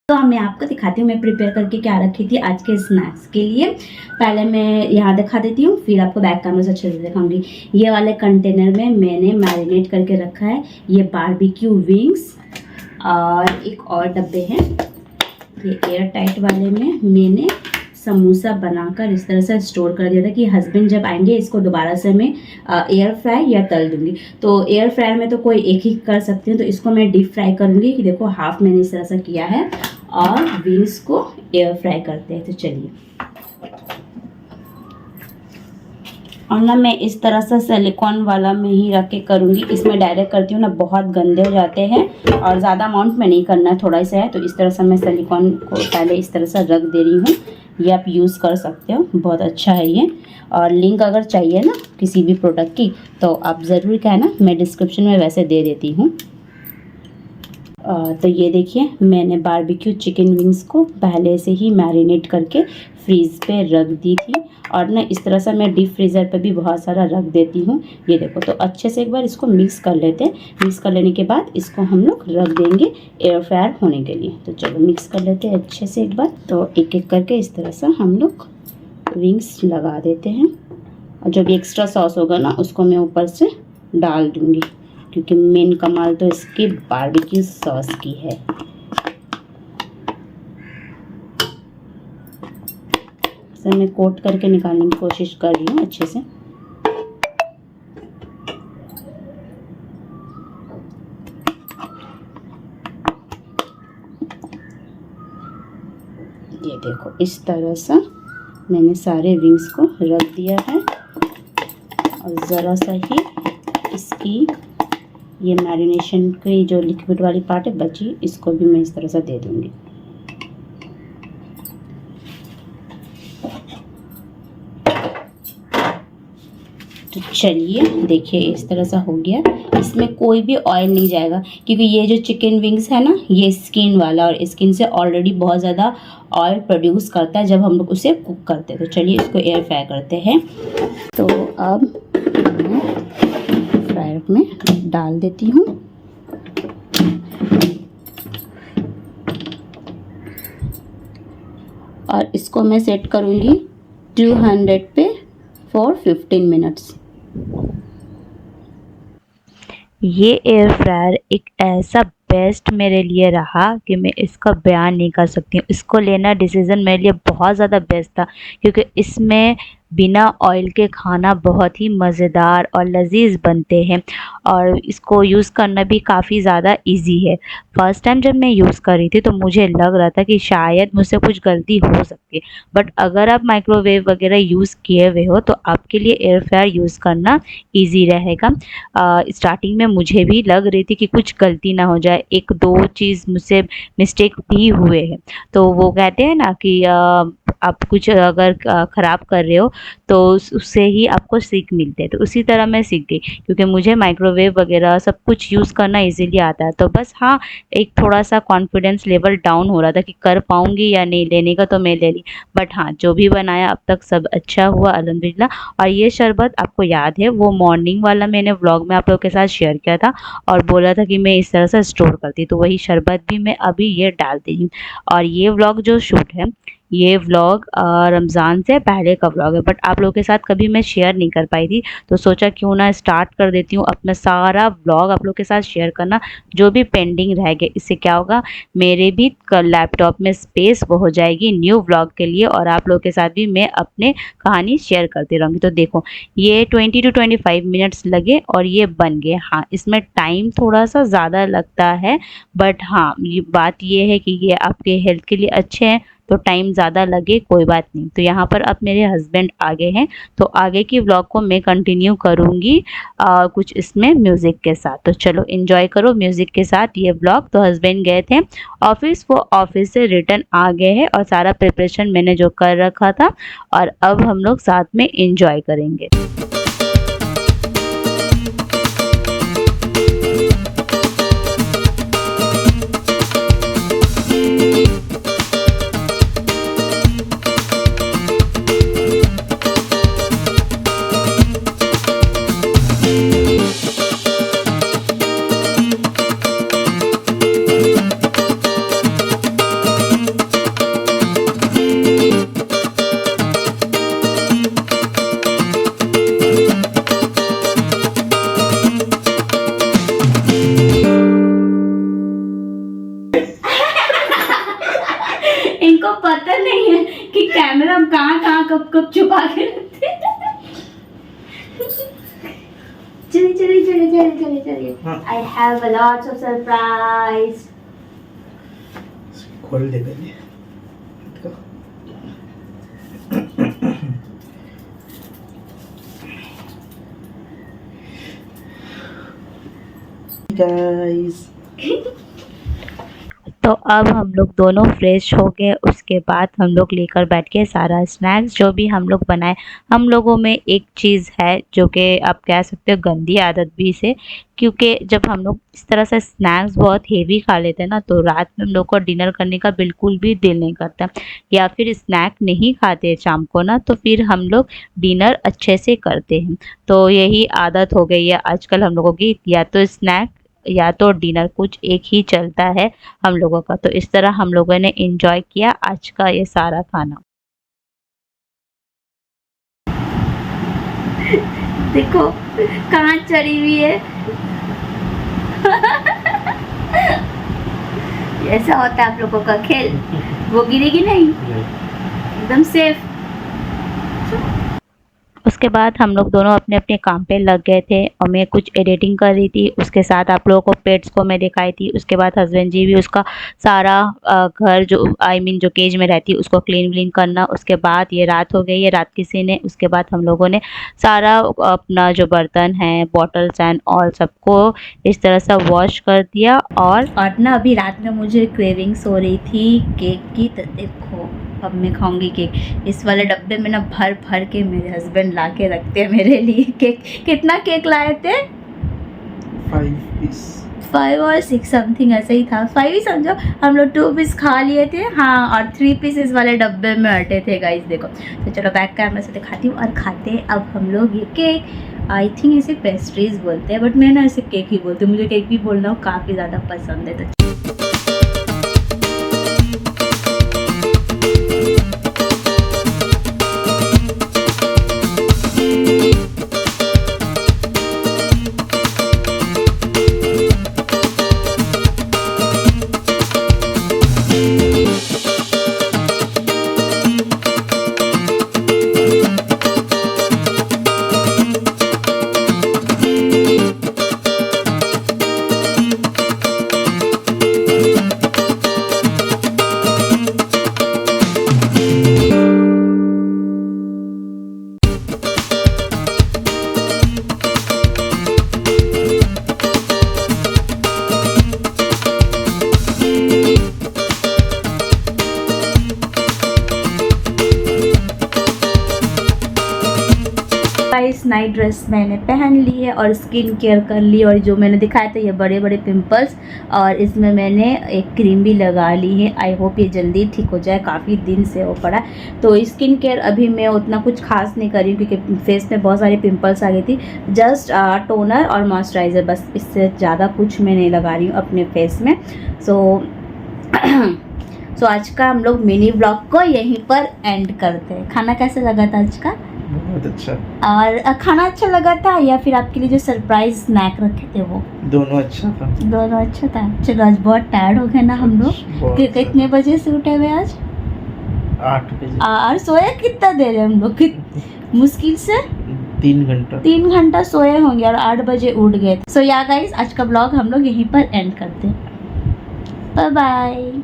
तो मैं आपको दिखाती हूँ मैं प्रिपेयर करके क्या रखी थी आज के स्नैक्स के लिए। पहले मैं यहाँ दिखा देती हूँ, फिर आपको बैक कैमरा से अच्छे से दिखाऊंगी। ये वाले कंटेनर में मैंने मैरिनेट करके रखा है ये बारबेक्यू विंग्स, और एक और डब्बे हैं ये एयर टाइट वाले में मैंने समोसा बनाकर इस तरह से स्टोर कर दिया था कि हस्बैंड जब आएंगे इसको दोबारा से मैं एयर फ्राई या तल दूंगी। तो एयर फ्रायर में तो कोई एक ही कर सकती हूँ, तो इसको मैं डीप फ्राई करूँगी। कि देखो हाफ मैंने इस तरह से किया है और विंग्स को एयर फ्राई करते हैं। तो चलिए, और ना मैं इस तरह से सिलिकॉन वाला में ही रख के करूँगी। इसमें डायरेक्ट करती हूँ ना बहुत गंदे हो जाते हैं, और ज़्यादा अमाउंट में नहीं करना है, थोड़ा सा है। तो इस तरह से मैं सिलिकॉन को पहले इस तरह से रख दे रही हूँ। ये आप यूज़ कर सकते हो, बहुत अच्छा है ये। और लिंक अगर चाहिए ना किसी भी प्रोडक्ट की तो आप ज़रूर कहना, मैं डिस्क्रिप्शन में वैसे दे देती हूँ। तो ये देखिए मैंने बारबेक्यू चिकन विंग्स को पहले से ही मैरिनेट करके फ्रीज़ पे रख दी थी, और ना इस तरह से मैं डीप फ्रीज़र पे भी बहुत सारा रख देती हूँ। ये देखो, तो अच्छे से एक बार इसको मिक्स कर लेते हैं। मिक्स कर लेने के बाद इसको हम लोग रख देंगे एयर फ्रायर होने के लिए। तो चलो मिक्स कर लेते हैं अच्छे से एक बार। तो एक एक करके इस तरह से हम लोग विंग्स लगा देते हैं, और जो भी एक्स्ट्रा सॉस होगा ना उसको मैं ऊपर से डाल दूँगी, क्योंकि मेन कमाल तो इसकी बारबेक्यू सॉस की है। इसे मैं कोट करके निकालने की कोशिश कर रही हूँ अच्छे से। ये देखो इस तरह से मैंने सारे विंग्स को रख दिया है, और ज़रा सा ही इसकी ये मैरिनेशन की जो लिक्विड वाली पार्ट है बची, इसको भी मैं इस तरह से दे दूँगी। तो चलिए देखिए इस तरह से हो गया। इसमें कोई भी ऑयल नहीं जाएगा, क्योंकि ये जो चिकन विंग्स है ना ये स्किन वाला, और स्किन से ऑलरेडी बहुत ज़्यादा ऑयल प्रोड्यूस करता है जब हम लोग उसे कुक करते हैं। तो चलिए इसको एयर फ्राई करते हैं। तो अब फ्रायर में डाल देती हूँ। और इसको मैं सेट करूँगी 200 पे फॉर 15 मिनट्स। ये एयर फ्रायर एक ऐसा बेस्ट मेरे लिए रहा कि मैं इसका बयान नहीं कर सकती हूँ। इसको लेना डिसीज़न मेरे लिए बहुत ज़्यादा बेस्ट था, क्योंकि इसमें बिना ऑयल के खाना बहुत ही मज़ेदार और लजीज बनते हैं, और इसको यूज़ करना भी काफ़ी ज़्यादा इजी है। फ़र्स्ट टाइम जब मैं यूज़ कर रही थी तो मुझे लग रहा था कि शायद मुझसे कुछ गलती हो सकती है, बट अगर आप माइक्रोवेव वगैरह यूज़ किए हुए हो तो आपके लिए एयर फ्रायर यूज़ करना ईजी रहेगा। स्टार्टिंग में मुझे भी लग रही थी कि कुछ गलती ना हो जाए, एक दो चीज़ मुझसे मिस्टेक भी हुए हैं। तो वो कहते हैं ना कि आप कुछ अगर ख़राब कर रहे हो तो उससे ही आपको सीख मिलते हैं। तो उसी तरह मैं सीख गई, क्योंकि मुझे माइक्रोवेव वगैरह सब कुछ यूज़ करना इजीली आता है। तो बस हाँ, एक थोड़ा-सा कॉन्फिडेंस लेवल डाउन हो रहा था कि कर पाऊँगी या नहीं, लेने का तो मैं ले ली। बट हाँ, जो भी बनाया अब तक सब अच्छा हुआ अल्हम्दुलिल्लाह। और ये शरबत आपको याद है वो मॉर्निंग वाला मैंने व्लॉग में आप लोगों के साथ शेयर किया था, और बोला था कि मैं इस तरह से स्टोर करती, तो वही शरबत भी मैं अभी ये डाल दी हूँ। और ये व्लॉग जो शूट है, ये व्लॉग रमज़ान से पहले का व्लॉग है, बट आप लोगों के साथ कभी मैं शेयर नहीं कर पाई थी, तो सोचा क्यों ना स्टार्ट कर देती हूँ अपना सारा व्लॉग आप लोगों के साथ शेयर करना, जो भी पेंडिंग रह गया। इससे क्या होगा, मेरे भी लैपटॉप में स्पेस वो हो जाएगी न्यू व्लॉग के लिए, और आप लोगों के साथ भी मैं अपने कहानी शेयर करती रहूँगी। तो देखो ये 20 to 25 मिनट्स लगे और ये बन गए। हाँ, इसमें टाइम थोड़ा सा ज़्यादा लगता है, बट हाँ ये बात ये है कि ये आपके हेल्थ के लिए अच्छे हैं, तो टाइम ज़्यादा लगे कोई बात नहीं। तो यहाँ पर अब मेरे हस्बैंड आ गए हैं, तो आगे की व्लॉग को मैं कंटिन्यू करूँगी कुछ इसमें म्यूज़िक के साथ। तो चलो एंजॉय करो म्यूज़िक के साथ ये व्लॉग। तो हस्बैंड गए थे ऑफिस, वो ऑफिस से रिटर्न आ गए हैं, और सारा प्रिपरेशन मैंने जो कर रखा था, और अब हम लोग साथ में एंजॉय करेंगे। लोग छुपा के रखते हैं। चलिए हाँ। I have a lots of surprise. खोल दे पहले। गाइस तो अब हम लोग दोनों फ्रेश हो गए। उसके बाद हम लोग लेकर बैठ के सारा स्नैक्स जो भी हम लोग बनाए। हम लोगों में एक चीज़ है जो कि आप कह सकते हो गंदी आदत भी से, क्योंकि जब हम लोग इस तरह से स्नैक्स बहुत हेवी खा लेते हैं ना, तो रात में हम लोग को डिनर करने का बिल्कुल भी दिल नहीं करता, या फिर स्नैक नहीं खाते शाम को ना, तो फिर हम लोग डिनर अच्छे से करते हैं। तो यही आदत हो गई है आजकल हम लोगों की, या तो स्नैक या तो डिनर, कुछ एक ही चलता है हम लोगों का। तो इस तरह हम लोगों ने एंजॉय किया आज का ये सारा खाना। देखो कहाँ चढ़ी हुई है। ऐसा होता है आप लोगों का खेल। वो गिरेगी नहीं, एकदम सेफ। उसके बाद हम लोग दोनों अपने अपने काम पे लग गए थे और मैं कुछ एडिटिंग कर रही थी। उसके साथ आप लोगों को पेट्स को मैं दिखाई थी। उसके बाद हस्बैंड जी भी उसका सारा घर जो जो केज में रहती है उसको क्लीन व्लीन करना। उसके बाद ये रात हो गई है, रात किसी ने। उसके बाद हम लोगों ने सारा अपना जो बर्तन है, बॉटल्स एंड ऑल, सबको इस तरह से वॉश कर दिया। और ना अभी रात में मुझे क्रेविंग्स हो रही थी केक की, तो देखो अब मैं खाऊंगी केक। इस वाले डब्बे में ना भर भर के मेरे हस्बैंड ला के रखते हैं मेरे लिए केक। कितना केक लाए थे? 5 पीस, 5 और 6 समथिंग ऐसा ही था। 5 ही समझो, हम लोग 2 पीस खा लिए थे। हाँ, और 3 पीसेस वाले डब्बे में अटे थे गाइस, देखो। तो चलो बैक कैमरा से दिखाती हूँ और खाते हैं अब हम लोग ये केक। आई थिंक इसे पेस्ट्रीज बोलते हैं, बट मैं ना इसे केक ही बोलती हूँ। मुझे केक भी बोलना काफ़ी ज़्यादा पसंद है। तो गाइस नाइट ड्रेस मैंने पहन ली है और स्किन केयर कर ली, और जो मैंने दिखाया था ये बड़े बड़े पिंपल्स, और इसमें मैंने एक क्रीम भी लगा ली है। आई होप ये जल्दी ठीक हो जाए, काफ़ी दिन से हो पड़ा। तो स्किन केयर अभी मैं उतना कुछ खास नहीं कर रही हूँ क्योंकि फेस में बहुत सारी पिंपल्स आ गई थी। जस्ट टोनर और मॉइस्चराइज़र, बस इससे ज़्यादा कुछ मैं नहीं लगा रही हूँ अपने फेस में। सो आज का हम लोग मिनी ब्लॉग को यहीं पर एंड करते हैं। खाना कैसा लगा था आज का? बहुत अच्छा। और खाना अच्छा लगा था या फिर आपके लिए जो सरप्राइज स्नैक रखे थे वो? दोनों अच्छा था। दोनों अच्छा था। चलो आज बहुत टायर्ड हो गए ना हम लोग। कितने बजे से उठे हुए आज? 8 बजे। और सोए कितना देर है हम लोग? मुश्किल से 3 घंटा। 3 घंटा सोए होंगे और 8 बजे उठ गए। सो या गाइस आज का ब्लॉग हम लोग यहीं पर एंड करते हैं। Bye bye.